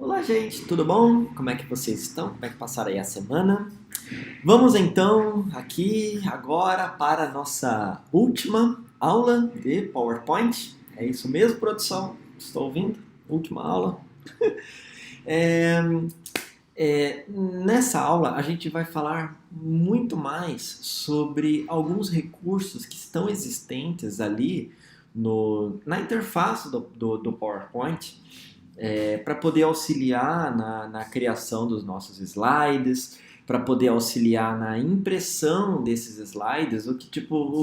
Olá, gente, tudo bom? Como é que vocês estão? Como é que passaram aí a semana? Vamos então aqui agora para a nossa última aula de PowerPoint. É isso mesmo, produção? Estou ouvindo? Última aula. É, Nessa aula a gente vai falar muito mais sobre alguns recursos que estão existentes ali na interface do PowerPoint para poder auxiliar na criação dos nossos slides, para poder auxiliar na impressão desses slides, o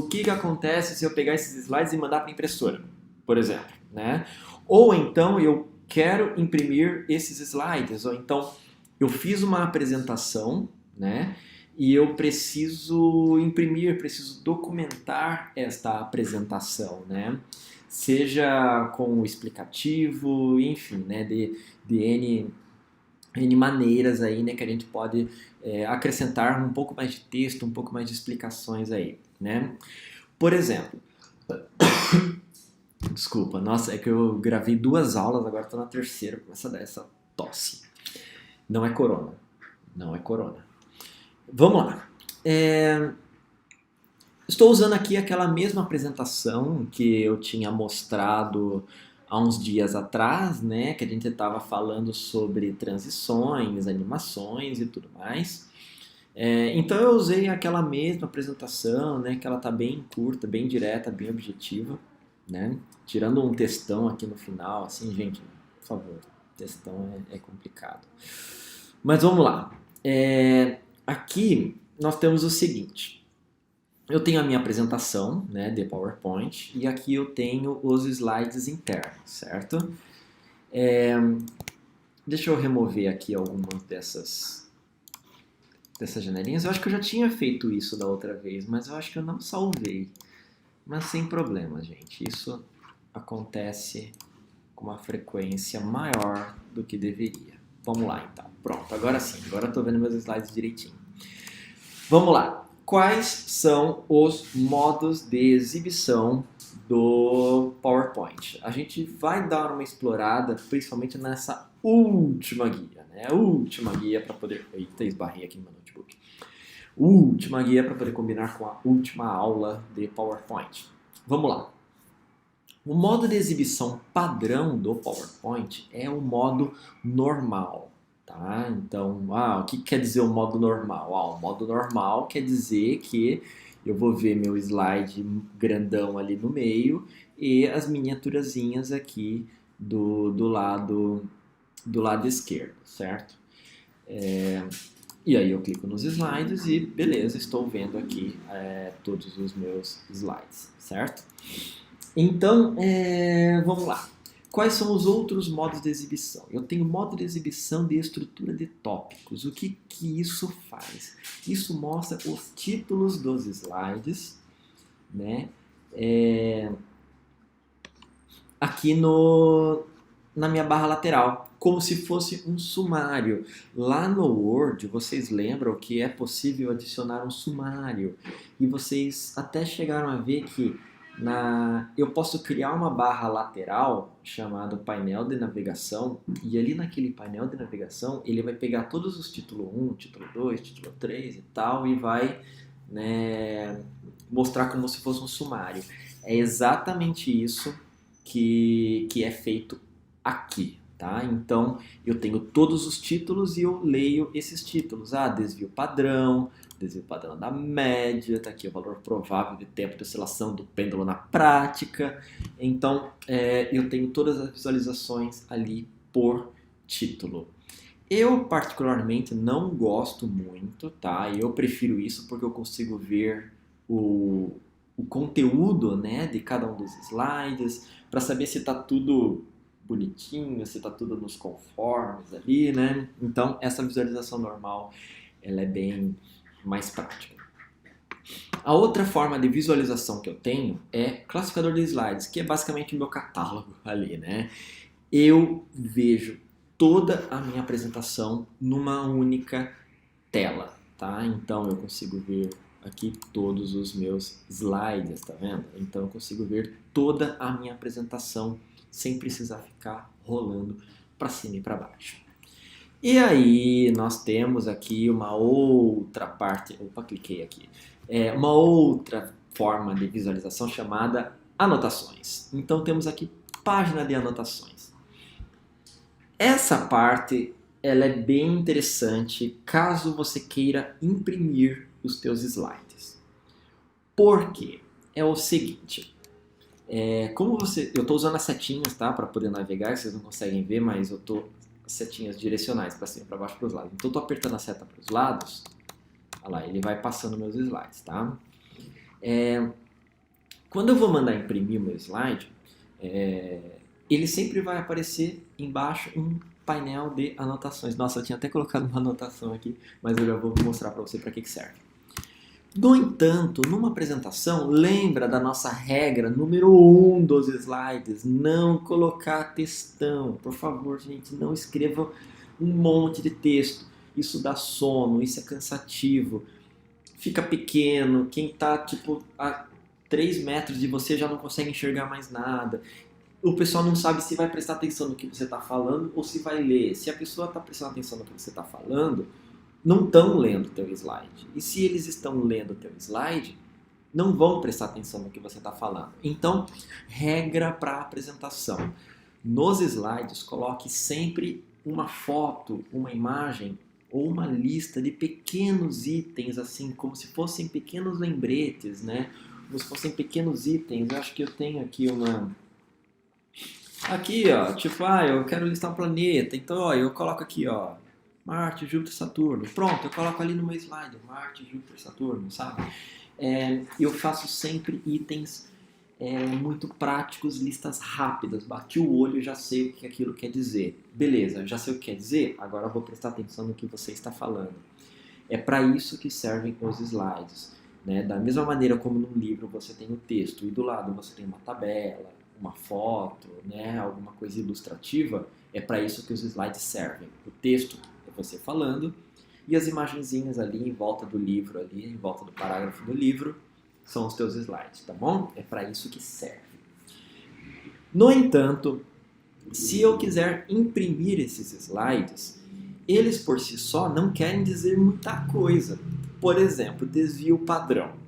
que acontece se eu pegar esses slides e mandar para a impressora, por exemplo, né? Ou então eu quero imprimir esses slides, ou então eu fiz uma apresentação, né? E eu preciso imprimir, preciso documentar esta apresentação, né? Seja com o explicativo, enfim, né? De N maneiras aí, né? Que a gente pode acrescentar um pouco mais de texto, um pouco mais de explicações aí, né? Por exemplo, desculpa, nossa, é que eu gravei 2 aulas, agora estou na terceira, começa a dar essa tosse. Não é corona, não é corona. Vamos lá. Estou usando aqui aquela mesma apresentação que eu tinha mostrado há uns dias atrás, né? Que a gente estava falando sobre transições, animações e tudo mais. Então eu usei aquela mesma apresentação, né? Que ela tá bem curta, bem direta, bem objetiva, né? Tirando um textão aqui no final, assim, gente, por favor, textão é complicado. Mas vamos lá. Aqui nós temos o seguinte. Eu tenho a minha apresentação, né, de PowerPoint, e aqui eu tenho os slides internos, certo? Deixa eu remover aqui algumas dessas janelinhas. Eu acho que eu já tinha feito isso da outra vez, mas eu acho que eu não salvei. Mas sem problema, gente. Isso acontece com uma frequência maior do que deveria. Vamos lá, então. Pronto, agora sim. Agora eu estou vendo meus slides direitinho. Vamos lá. Quais são os modos de exibição do PowerPoint? A gente vai dar uma explorada, principalmente nessa última guia, né? Última guia para poder... Eita, esbarrei aqui no meu notebook. Última guia para poder combinar com a última aula de PowerPoint. Vamos lá. O modo de exibição padrão do PowerPoint é o modo normal. Tá? Então, o que quer dizer o modo normal? O modo normal quer dizer que eu vou ver meu slide grandão ali no meio e as miniaturazinhas aqui do lado esquerdo, certo? E aí eu clico nos slides e beleza, estou vendo aqui todos os meus slides, certo? Então, vamos lá. Quais são os outros modos de exibição? Eu tenho modo de exibição de estrutura de tópicos. O que isso faz? Isso mostra os títulos dos slides, né? Aqui na minha barra lateral, como se fosse um sumário. Lá no Word, vocês lembram que é possível adicionar um sumário. E vocês até chegaram a ver que eu posso criar uma barra lateral chamada painel de navegação, e ali naquele painel de navegação ele vai pegar todos os título 1, título 2, título 3 e tal, e vai, né, mostrar como se fosse um sumário. É exatamente isso que é feito aqui. Tá? Então eu tenho todos os títulos e eu leio esses títulos. Desvio padrão da média, tá aqui o valor provável de tempo de oscilação do pêndulo na prática. Então eu tenho todas as visualizações ali por título. Eu particularmente não gosto muito, tá? Eu prefiro isso porque eu consigo ver o conteúdo, né, de cada um dos slides, para saber se está tudo bonitinho, se está tudo nos conformes ali, né? Então, essa visualização normal, ela é bem mais prática. A outra forma de visualização que eu tenho é classificador de slides, que é basicamente o meu catálogo ali, né? Eu vejo toda a minha apresentação numa única tela, tá? Então, eu consigo ver aqui todos os meus slides, tá vendo? Então, eu consigo ver toda a minha apresentação sem precisar ficar rolando para cima e para baixo. E aí nós temos aqui uma outra parte, opa, cliquei aqui, uma outra forma de visualização chamada anotações. Então temos aqui página de anotações. Essa parte ela é bem interessante caso você queira imprimir os teus slides. Por quê? É o seguinte, eu estou usando as setinhas, tá, para poder navegar, vocês não conseguem ver, mas eu estou setinhas direcionais para cima, para baixo, para os lados. Então eu estou apertando a seta para os lados, olha lá, ele vai passando meus slides, tá? Quando eu vou mandar imprimir o meu slide, ele sempre vai aparecer embaixo um painel de anotações. Nossa, eu tinha até colocado uma anotação aqui, mas eu já vou mostrar para você para que serve. No entanto, numa apresentação, lembra da nossa regra número 1 dos slides, não colocar textão. Por favor, gente, não escreva um monte de texto. Isso dá sono, isso é cansativo. Fica pequeno, quem está tipo a 3 metros de você já não consegue enxergar mais nada. O pessoal não sabe se vai prestar atenção no que você está falando ou se vai ler. Se a pessoa está prestando atenção no que você está falando, não estão lendo o teu slide. E se eles estão lendo o teu slide, não vão prestar atenção no que você está falando. Então, regra para apresentação. Nos slides, coloque sempre uma foto, uma imagem ou uma lista de pequenos itens, assim, como se fossem pequenos lembretes, né? Como se fossem pequenos itens. Eu acho que eu tenho aqui uma... Aqui, ó, tipo, eu quero listar um planeta, então, ó, eu coloco aqui, ó, Marte, Júpiter, Saturno. Pronto, eu coloco ali no meu slide, Marte, Júpiter, Saturno, sabe? Eu faço sempre itens muito práticos, listas rápidas. Bati o olho e já sei o que aquilo quer dizer. Beleza, já sei o que quer dizer, agora eu vou prestar atenção no que você está falando. É para isso que servem os slides. Né? Da mesma maneira como no livro você tem o texto e do lado você tem uma tabela, uma foto, né? Alguma coisa ilustrativa, é para isso que os slides servem. O texto é você falando e as imagenzinhas ali em volta do livro, ali em volta do parágrafo do livro, são os teus slides, tá bom? É para isso que serve. No entanto, se eu quiser imprimir esses slides, eles por si só não querem dizer muita coisa. Por exemplo, desvio padrão.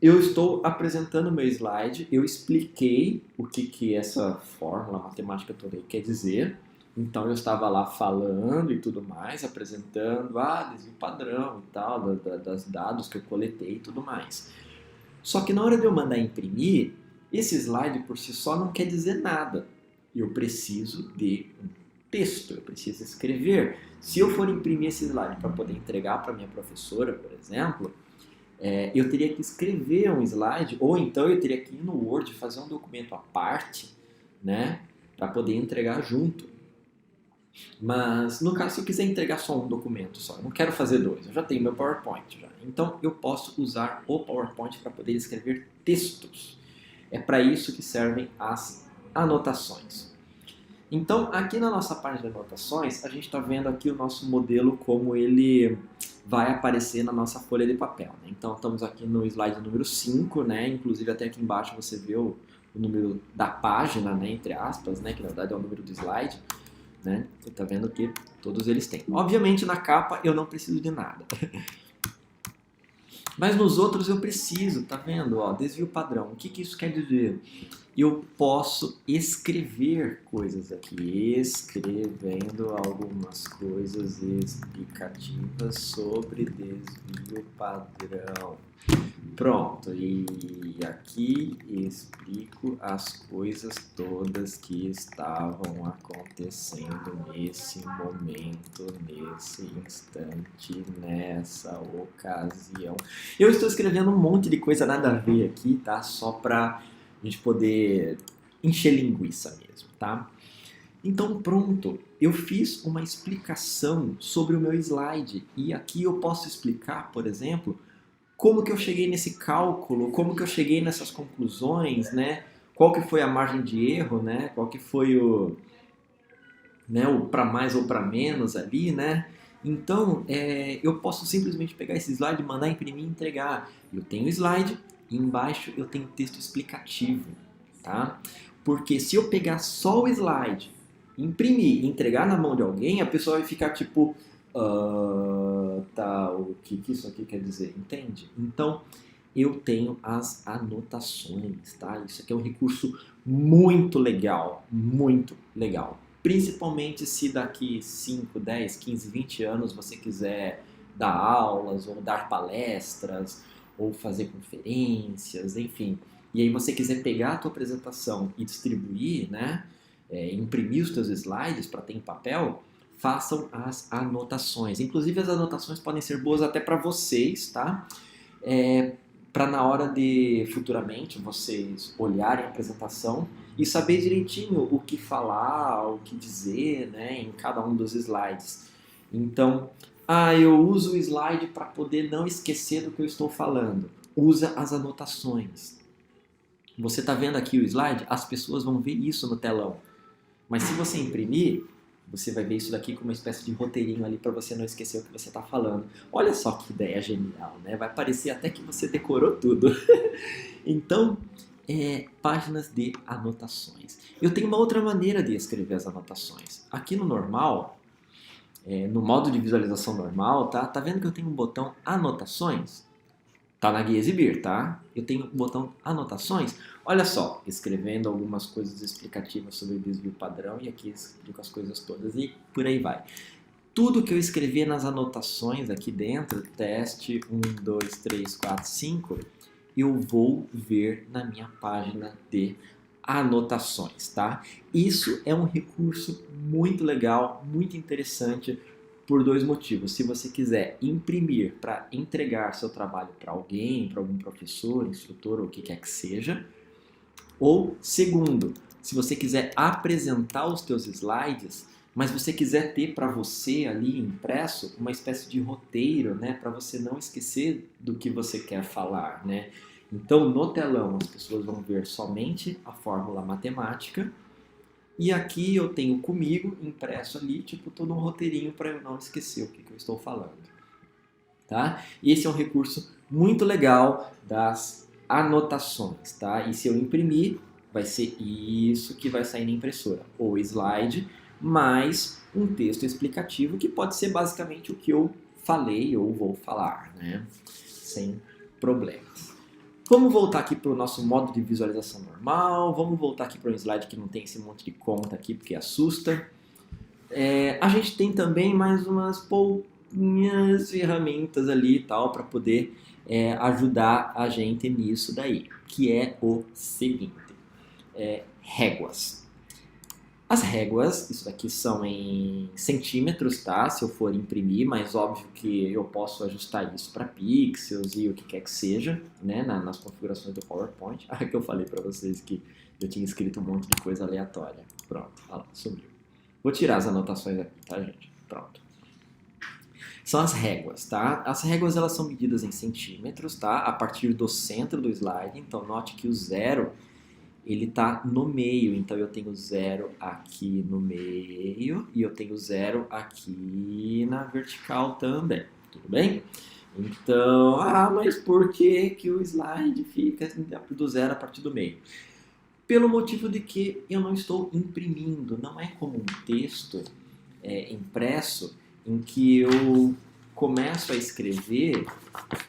Eu estou apresentando meu slide, eu expliquei o que essa fórmula matemática toda aí quer dizer. Então eu estava lá falando e tudo mais, apresentando, desvio padrão e tal, das dados que eu coletei e tudo mais. Só que na hora de eu mandar imprimir, esse slide por si só não quer dizer nada. Eu preciso de um texto, eu preciso escrever. Se eu for imprimir esse slide para poder entregar para minha professora, por exemplo, eu teria que escrever um slide, ou então eu teria que ir no Word fazer um documento à parte, né, para poder entregar junto. Mas no caso, se eu quiser entregar só um documento só, eu não quero fazer dois, eu já tenho meu PowerPoint já. Então eu posso usar o PowerPoint para poder escrever textos. É para isso que servem as anotações. Então aqui na nossa página de anotações, a gente está vendo aqui o nosso modelo como ele vai aparecer na nossa folha de papel. Né? Então estamos aqui no slide número 5, né? Inclusive até aqui embaixo você vê o número da página, né? Entre aspas, né? Que na verdade é o número do slide. Né? Você está vendo que todos eles têm. Obviamente na capa eu não preciso de nada. Mas nos outros eu preciso, tá vendo? Ó, desvio padrão. O que isso quer dizer? Eu posso escrever coisas aqui, escrevendo algumas coisas explicativas sobre desvio padrão. Pronto, e aqui explico as coisas todas que estavam acontecendo nesse momento, nesse instante, nessa ocasião. Eu estou escrevendo um monte de coisa nada a ver aqui, tá? Só pra gente poder encher linguiça mesmo, tá? Então pronto, eu fiz uma explicação sobre o meu slide e aqui eu posso explicar, por exemplo, como que eu cheguei nesse cálculo, como que eu cheguei nessas conclusões, né? Qual que foi a margem de erro, né? Qual que foi o para mais ou para menos ali, né? Então, eu posso simplesmente pegar esse slide, mandar imprimir e entregar. Eu tenho o slide e embaixo eu tenho texto explicativo, tá? Porque se eu pegar só o slide imprimir e entregar na mão de alguém, a pessoa vai ficar tipo, tá, o que isso aqui quer dizer? Entende? Então, eu tenho as anotações, tá? Isso aqui é um recurso muito legal, muito legal. Principalmente se daqui 5, 10, 15, 20 anos você quiser dar aulas ou dar palestras ou fazer conferências, enfim. E aí você quiser pegar a tua apresentação e distribuir, né? Imprimir os teus slides para ter em papel, façam as anotações. Inclusive as anotações podem ser boas até para vocês, tá? Para na hora de futuramente vocês olharem a apresentação e saber direitinho o que falar, o que dizer, né, em cada um dos slides. Então, eu uso o slide para poder não esquecer do que eu estou falando. Usa as anotações. Você está vendo aqui o slide? As pessoas vão ver isso no telão. Mas se você imprimir, você vai ver isso daqui como uma espécie de roteirinho ali para você não esquecer o que você está falando. Olha só que ideia genial, né? Vai parecer até que você decorou tudo. Então, páginas de anotações. Eu tenho uma outra maneira de escrever as anotações. Aqui no normal, no modo de visualização normal, tá vendo que eu tenho um botão anotações? Tá na guia exibir, tá? Eu tenho o botão anotações. Olha só, escrevendo algumas coisas explicativas sobre o desvio padrão e aqui explico as coisas todas e por aí vai. Tudo que eu escrevi nas anotações aqui dentro, teste 1, 2, 3, 4, 5, eu vou ver na minha página de anotações, tá? Isso é um recurso muito legal, muito interessante, por dois motivos. Se você quiser imprimir para entregar seu trabalho para alguém, para algum professor, instrutor ou o que quer que seja. Ou, segundo, se você quiser apresentar os teus slides, mas você quiser ter para você ali impresso uma espécie de roteiro, né, para você não esquecer do que você quer falar, né? Então, no telão, as pessoas vão ver somente a fórmula matemática. E aqui eu tenho comigo, impresso ali, tipo, todo um roteirinho para eu não esquecer o que eu estou falando. Tá? E esse é um recurso muito legal das anotações, tá? E se eu imprimir, vai ser isso que vai sair na impressora. Ou slide, mais um texto explicativo, que pode ser basicamente o que eu falei ou vou falar, né? Sem problemas. Vamos voltar aqui para o nosso modo de visualização normal. Vamos voltar aqui para um slide que não tem esse monte de conta aqui, porque assusta. A gente tem também mais umas pouquinhas ferramentas ali e tal para poder ajudar a gente nisso daí, que é o seguinte, réguas. As réguas, isso daqui são em centímetros, tá? Se eu for imprimir, mas óbvio que eu posso ajustar isso para pixels e o que quer que seja, né? Nas configurações do PowerPoint. Que eu falei para vocês que eu tinha escrito um monte de coisa aleatória. Pronto, olha lá, sumiu. Vou tirar as anotações aqui, tá, gente? Pronto. São as réguas, tá? As réguas, elas são medidas em centímetros, tá? A partir do centro do slide. Então, note que o zero, ele tá no meio. Então, eu tenho zero aqui no meio e eu tenho zero aqui na vertical também. Tudo bem? Então, mas por que que o slide fica do zero a partir do meio? Pelo motivo de que eu não estou imprimindo. Não é como um texto impresso em que eu começo a escrever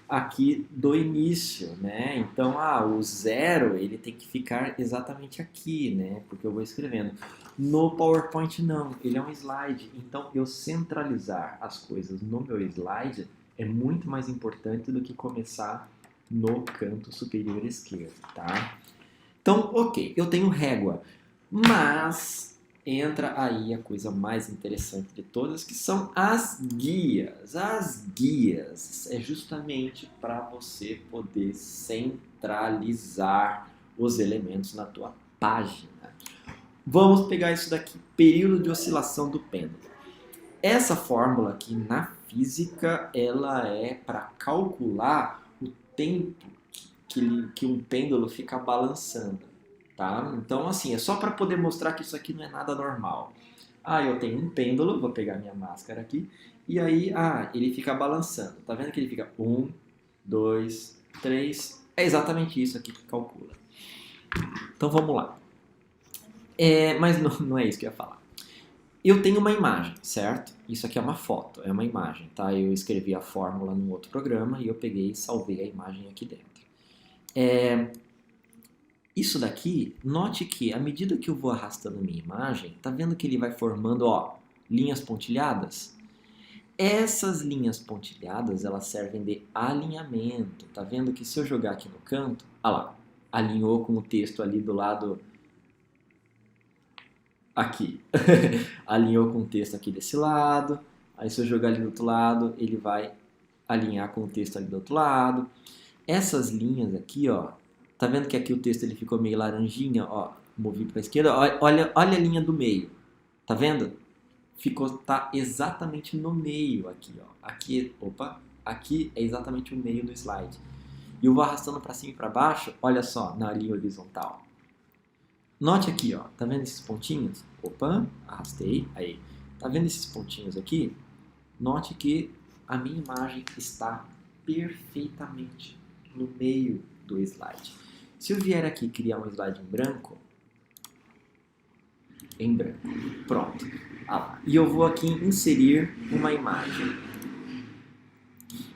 aqui do início, né? Então, o zero, ele tem que ficar exatamente aqui, né? Porque eu vou escrevendo. No PowerPoint, não. Ele é um slide. Então, eu centralizar as coisas no meu slide é muito mais importante do que começar no canto superior esquerdo, tá? Então, ok, eu tenho régua, mas entra aí a coisa mais interessante de todas, que são as guias. As guias é justamente para você poder centralizar os elementos na tua página. Vamos pegar isso daqui, período de oscilação do pêndulo. Essa fórmula aqui na física, ela é para calcular o tempo que um pêndulo fica balançando, tá? Então, assim, é só para poder mostrar que isso aqui não é nada normal. Eu tenho um pêndulo, vou pegar minha máscara aqui, e aí, ele fica balançando. Tá vendo que ele fica 1, 2, 3? É exatamente isso aqui que calcula. Então, vamos lá. Mas não é isso que eu ia falar. eu tenho uma imagem, certo? Isso aqui é uma foto, é uma imagem, tá? Eu escrevi a fórmula num outro programa e eu peguei e salvei a imagem aqui dentro. Isso daqui, note que à medida que eu vou arrastando a minha imagem, tá vendo que ele vai formando, ó, linhas pontilhadas? Essas linhas pontilhadas, elas servem de alinhamento. Tá vendo que se eu jogar aqui no canto, olha lá, alinhou com o texto ali do lado aqui. Alinhou com o texto aqui desse lado. Aí se eu jogar ali do outro lado, ele vai alinhar com o texto ali do outro lado. Essas linhas aqui, ó, tá vendo que aqui o texto ele ficou meio laranjinha, ó, movido para a esquerda. Olha a linha do meio. Tá vendo? Tá exatamente no meio aqui, ó. Aqui é exatamente o meio do slide. E eu vou arrastando para cima e para baixo, olha só, na linha horizontal. Note aqui, ó, tá vendo esses pontinhos? Arrastei, aí. Tá vendo esses pontinhos aqui? Note que a minha imagem está perfeitamente no meio do slide. Se eu vier aqui criar um slide em branco, pronto. E eu vou aqui inserir uma imagem.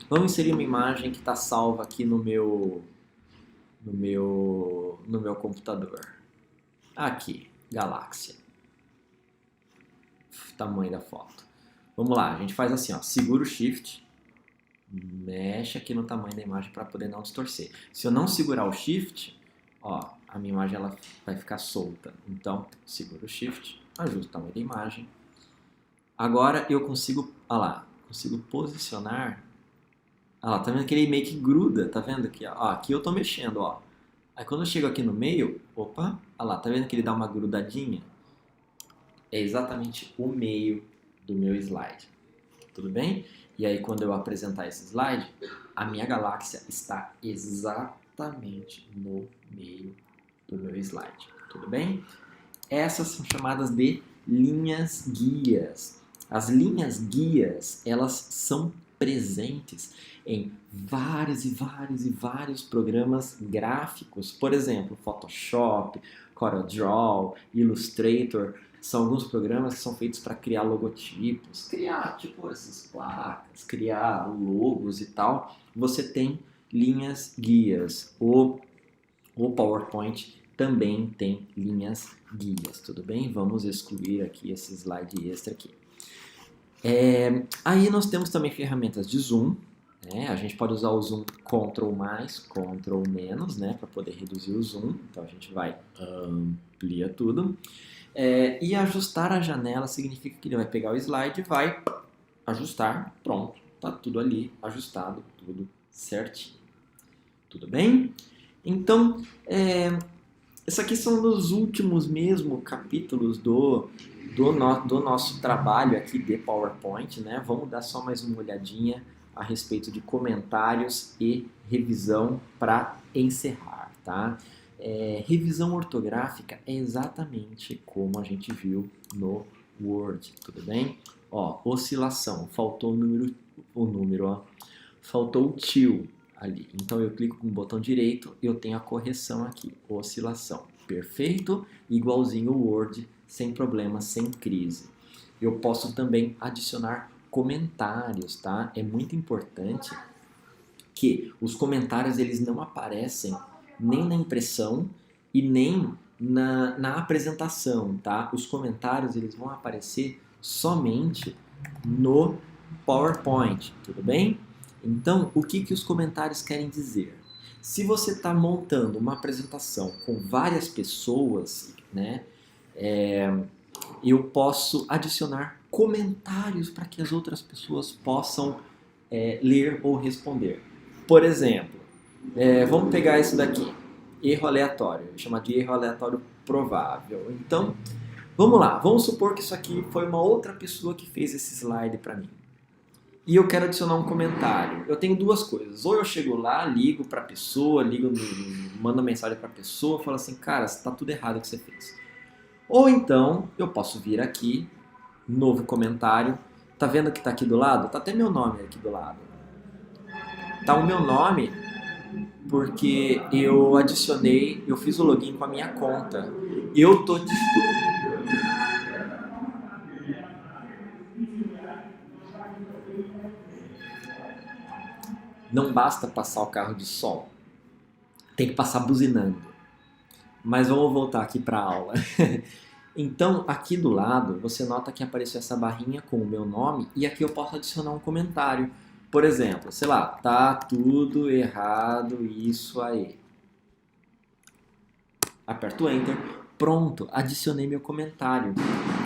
Vamos inserir uma imagem que está salva aqui no meu computador. Aqui, galáxia. Tamanho da foto. Vamos lá, a gente faz assim, ó, segura o Shift, mexe aqui no tamanho da imagem para poder não distorcer. Se eu não segurar o Shift, ó, a minha imagem ela vai ficar solta. Então, segura o Shift, ajusta o tamanho da imagem. Agora eu consigo, olha lá, consigo posicionar. Olha lá, tá vendo que ele meio que gruda, tá vendo aqui? Ó, aqui eu tô mexendo, ó. Aí quando eu chego aqui no meio, olha lá, tá vendo que ele dá uma grudadinha? É exatamente o meio do meu slide. Tudo bem? E aí quando eu apresentar esse slide, a minha galáxia está exatamente no meio do meu slide. Tudo bem? Essas são chamadas de linhas guias. As linhas guias, elas são presentes em vários e vários e vários programas gráficos. Por exemplo, Photoshop, CorelDRAW, Illustrator, são alguns programas que são feitos para criar logotipos, criar tipo essas placas, criar logos e tal. Você tem linhas guias. O PowerPoint também tem linhas guias, tudo bem? Vamos excluir aqui esse slide extra aqui. Aí nós temos também ferramentas de zoom, né? A gente pode usar o zoom Ctrl+, Ctrl-, né? Para poder reduzir o zoom. Então a gente vai amplia tudo. E ajustar a janela significa que ele vai pegar o slide e vai ajustar, pronto, tá tudo ali ajustado, tudo certinho. Tudo bem? Então, esses aqui são os últimos mesmo capítulos do nosso trabalho aqui de PowerPoint, né? Vamos dar só mais uma olhadinha a respeito de comentários e revisão para encerrar, tá? Revisão ortográfica é exatamente como a gente viu no Word, tudo bem? Ó, oscilação, faltou o número, ó, faltou o till ali. Então eu clico com o botão direito e eu tenho a correção aqui, oscilação. Perfeito, igualzinho o Word, sem problema, sem crise. Eu posso também adicionar comentários, tá? É muito importante que os comentários eles não aparecem nem na impressão e nem na apresentação, tá? Os comentários eles vão aparecer somente no PowerPoint, tudo bem? Então, o que os comentários querem dizer? Se você está montando uma apresentação com várias pessoas, né, eu posso adicionar comentários para que as outras pessoas possam ler ou responder. Por exemplo, vamos pegar isso daqui, erro aleatório, chamar de erro aleatório provável. Então, vamos lá, vamos supor que isso aqui foi uma outra pessoa que fez esse slide para mim. E eu quero adicionar um comentário. Eu tenho duas coisas. Ou eu chego lá, ligo para a pessoa, mando mensagem para a pessoa, falo assim, cara, está tudo errado o que você fez. Ou então, eu posso vir aqui, novo comentário. Tá vendo que tá aqui do lado? Tá até meu nome aqui do lado. Tá o meu nome porque eu fiz o login com a minha conta. Eu tô Não basta passar o carro de som, tem que passar buzinando. Mas vamos voltar aqui para a aula. Então, aqui do lado, você nota que apareceu essa barrinha com o meu nome e aqui eu posso adicionar um comentário. Por exemplo, sei lá, tá tudo errado isso aí. Aperto Enter. Pronto, adicionei meu comentário.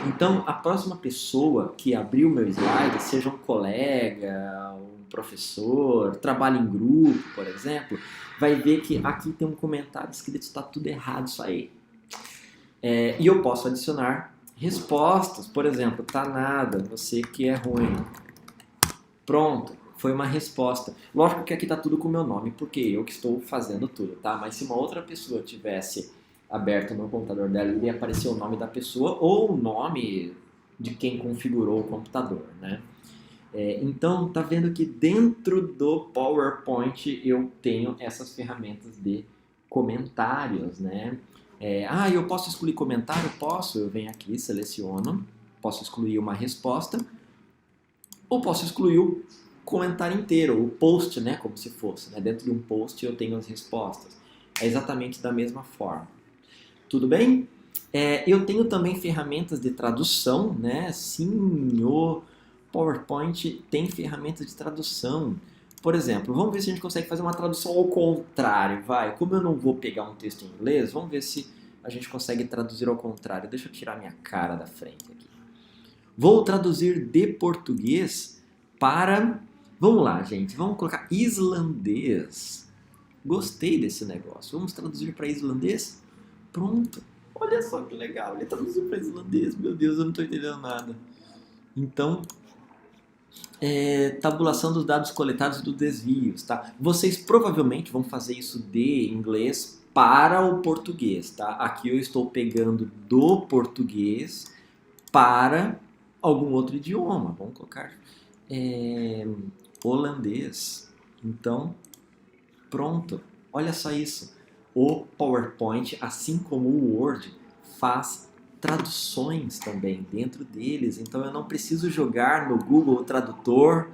Então, a próxima pessoa que abrir o meu slide, seja um colega, um professor, trabalha em grupo, por exemplo, vai ver que aqui tem um comentário escrito está tudo errado isso aí. E eu posso adicionar respostas, por exemplo, tá nada, você que é ruim. Pronto, foi uma resposta. Lógico que aqui tá tudo com o meu nome, porque eu que estou fazendo tudo, tá? Mas se uma outra pessoa tivesse aberto no computador dela, iria aparecer o nome da pessoa ou o nome de quem configurou o computador, né? Então, tá vendo que dentro do PowerPoint eu tenho essas ferramentas de comentários, né? Eu posso excluir comentário? Posso, eu venho aqui, seleciono, posso excluir uma resposta, ou posso excluir o comentário inteiro, o post, né, como se fosse. Né? Dentro de um post eu tenho as respostas. É exatamente da mesma forma. Tudo bem? Eu tenho também ferramentas de tradução, né? Sim, o PowerPoint tem ferramentas de tradução. Por exemplo, vamos ver se a gente consegue fazer uma tradução ao contrário, vai. Como eu não vou pegar um texto em inglês, vamos ver se a gente consegue traduzir ao contrário. Deixa eu tirar minha cara da frente aqui. Vou traduzir de português para... Vamos lá, gente. Vamos colocar islandês. Gostei desse negócio. Vamos traduzir para islandês? Pronto. Olha só que legal. Ele traduziu para islandês. Meu Deus, eu não estou entendendo nada. Então, tabulação dos dados coletados e dos desvios, tá? Vocês provavelmente vão fazer isso de inglês para o português, tá? Aqui eu estou pegando do português para algum outro idioma. Vamos colocar holandês. Então, pronto. Olha só isso. O PowerPoint, assim como o Word, faz traduções também dentro deles. Então eu não preciso jogar no Google Tradutor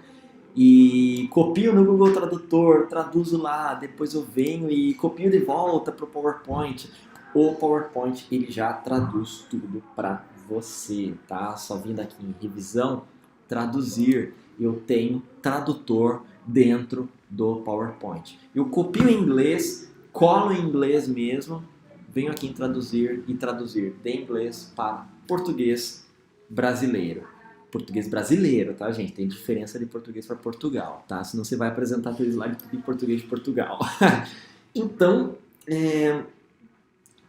e copio no Google Tradutor, traduzo lá, depois eu venho e copio de volta para o PowerPoint. O PowerPoint ele já traduz tudo para você, tá? Só vindo aqui em revisão, traduzir. Eu tenho tradutor dentro do PowerPoint. Eu copio em inglês, colo em inglês mesmo, venho aqui em traduzir e traduzir de inglês para português brasileiro. Português brasileiro, tá, gente? Tem diferença de português para Portugal, tá? Senão você vai apresentar teu slide tudo em português de Portugal. Então,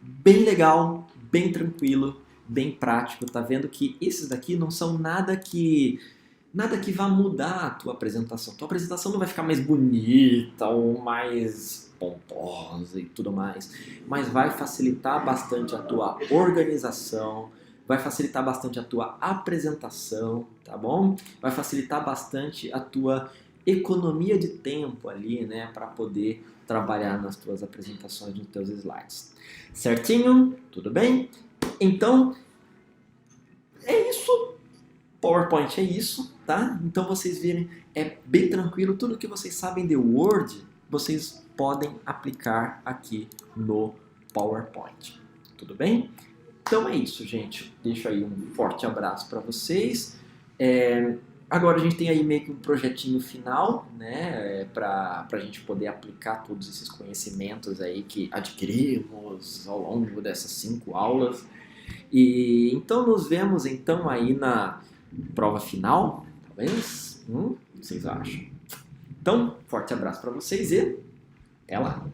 bem legal, bem tranquilo, bem prático. Tá vendo que esses daqui não são nada que vá mudar a tua apresentação. Tua apresentação não vai ficar mais bonita ou mais pomposa e tudo mais, mas vai facilitar bastante a tua organização, vai facilitar bastante a tua apresentação, tá bom? Vai facilitar bastante a tua economia de tempo ali, né, para poder trabalhar nas tuas apresentações, nos teus slides. Certinho? Tudo bem? Então, é isso. PowerPoint é isso, tá? Então vocês virem, é bem tranquilo, tudo que vocês sabem de Word, vocês podem aplicar aqui no PowerPoint. Tudo bem? Então é isso, gente. Deixo aí um forte abraço para vocês. Agora a gente tem aí meio que um projetinho final, né, para a gente poder aplicar todos esses conhecimentos aí que adquirimos ao longo dessas 5 aulas. E então nos vemos então aí na prova final, talvez? O que vocês acham? Então, forte abraço para vocês e até lá!